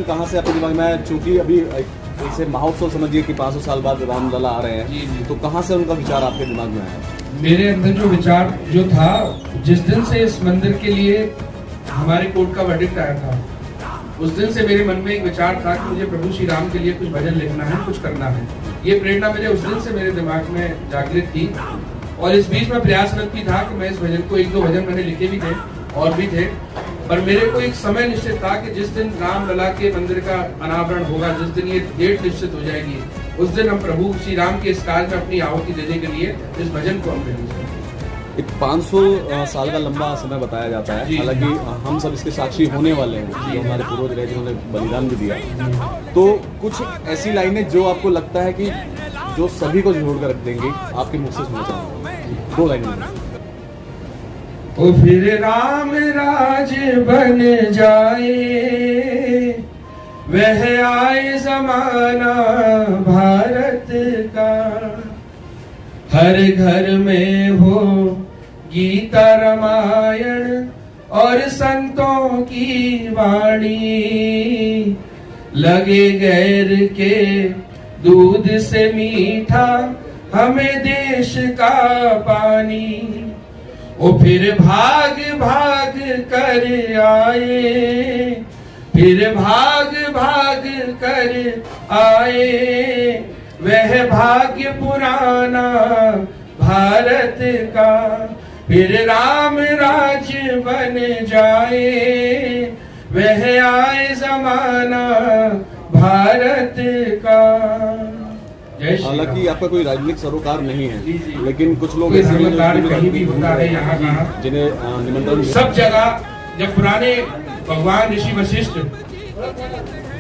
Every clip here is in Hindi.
कहाँ से आपके दिमाग में आया? चूंकि अभी इसे महोत्सव समझिए कि 500 साल बाद रामलला आ रहे हैं, तो कहाँ से उनका विचार आपके दिमाग में आया? मेरे अंदर जो विचार जो था, जिस दिन से इस मंदिर के लिए हमारे कोर्ट का वर्डिक्ट आया था, उस दिन से मेरे मन में एक विचार था कि मुझे प्रभु श्री राम के लिए कुछ भजन लिखना है, कुछ करना है। ये प्रेरणा मेरे उस दिन से मेरे दिमाग में जागृत थी। और इस बीच में प्रयासरत भी था कि मैं इस भजन को, एक दो भजन मैंने लिखे भी थे और भी थे, पर मेरे को एक समय निश्चित था कि जिस दिन रामलला के मंदिर का अनावरण होगा, जिस दिन ये डेट निश्चित हो जाएगी, उस दिन हम प्रभु श्री राम के इस कार्य में अपनी आहुति देने के लिए इस भजन को हम करेंगे। एक 500 साल का लंबा समय बताया जाता है, हालांकि हम सब इसके साक्षी होने वाले हैं, जो हमारे पूर्वज रहे जिन्होंने बलिदान भी दिया। तो कुछ ऐसी लाइनें जो आपको लगता है कि जो सभी को जोड़ कर रख देंगी, आपके मुख से सुनना चाहूँगा, 2 लाइनें। ओ फिर राम राज बन जाए, वह आए जमाना भारत का, हर घर में हो गीता रामायण और संतों की वाणी, लगे गैर के दूध से मीठा हमें देश का पानी। ओ फिर भाग भाग कर आए, फिर भाग भाग कर आए, वह भाग्य पुराना भारत का, फिर राम राज बन जाए, वह आए जमाना भारत का। हालांकि आपका कोई राजनीतिक सरोकार नहीं है, लेकिन कुछ लोग कहीं भी होता है यहाँ का, जिन्हें निमंत्रण सब जगह। जब पुराने भगवान ऋषि वशिष्ठ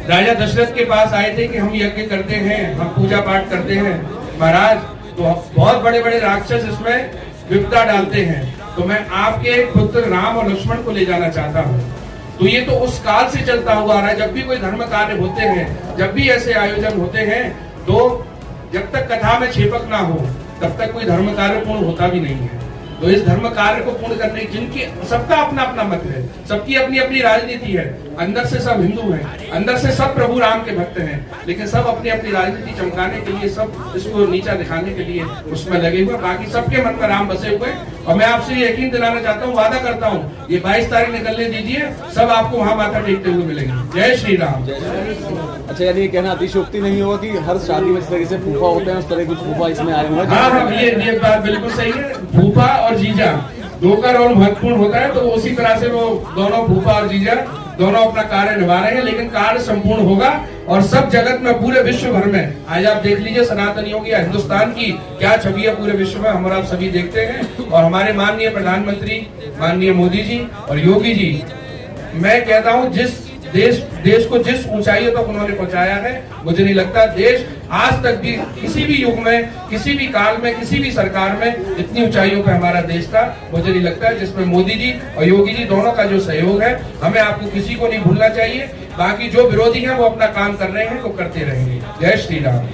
राजा दशरथ के पास आए थे कि हम यज्ञ करते हैं, हम पूजा पाठ करते हैं महाराज, तो बहुत बड़े बड़े राक्षस इसमें विपदा डालते हैं, तो मैं आपके पुत्र राम और लक्ष्मण को ले जाना चाहता हूँ। तो ये तो उस काल से चलता हुआ आ रहा है। जब भी कोई धर्म कार्य होते हैं, जब भी ऐसे आयोजन होते हैं, तो जब तक कथा में छेपक ना हो तब तक कोई धर्म कार्य पूर्ण होता भी नहीं है। तो इस धर्म कार्य को पूर्ण करने, जिनकी सबका अपना अपना मत है, सबकी अपनी अपनी राजनीति है, अंदर से सब हिंदू हैं, अंदर से सब प्रभु राम के भक्त हैं, लेकिन सब अपनी अपनी राजनीति चमकाने के लिए, सब इसको नीचा दिखाने के लिए उसमें लगे हुए। बाकी सबके मन में राम बसे हुए। और मैं आपसे यकीन दिलाना चाहता हूँ, वादा करता हूँ, ये 22 तारीख निकलने दीजिए, सब आपको वहाँ माथा टेकते हुए मिलेंगे। जय श्री राम। अच्छा, यानी ये कहना अतिशयोक्ति नहीं होगा कि हर शादी में जिस तरह से फूफा होते हैं, उस तरह कुछ फूफा इसमें आए हुए हैं? हाँ, ये बात बिल्कुल सही है। फूफा और जीजा दो का रोल महत्वपूर्ण होता है, तो उसी तरह से वो दोनों फूफा और जीजा दोनों अपना कार्य निभा रहे हैं, लेकिन कार्य संपूर्ण होगा। और सब जगत में, पूरे विश्व भर में, आज आप देख लीजिए सनातनियों की, हिंदुस्तान की क्या छवि है पूरे विश्व में, हम और आप सभी देखते हैं। और हमारे माननीय प्रधानमंत्री माननीय मोदी जी और योगी जी, मैं कहता हूँ जिस देश को जिस ऊंचाइयों तक उन्होंने पहुंचाया है, मुझे नहीं लगता देश आज तक भी किसी भी युग में, किसी भी काल में, किसी भी सरकार में इतनी ऊंचाइयों पे हमारा देश था, मुझे नहीं लगता, जिसमें मोदी जी और योगी जी दोनों का जो सहयोग है, हमें आपको किसी को नहीं भूलना चाहिए। बाकी जो विरोधी हैं वो अपना काम कर रहे हैं, वो करते रहेंगे। जय श्री राम।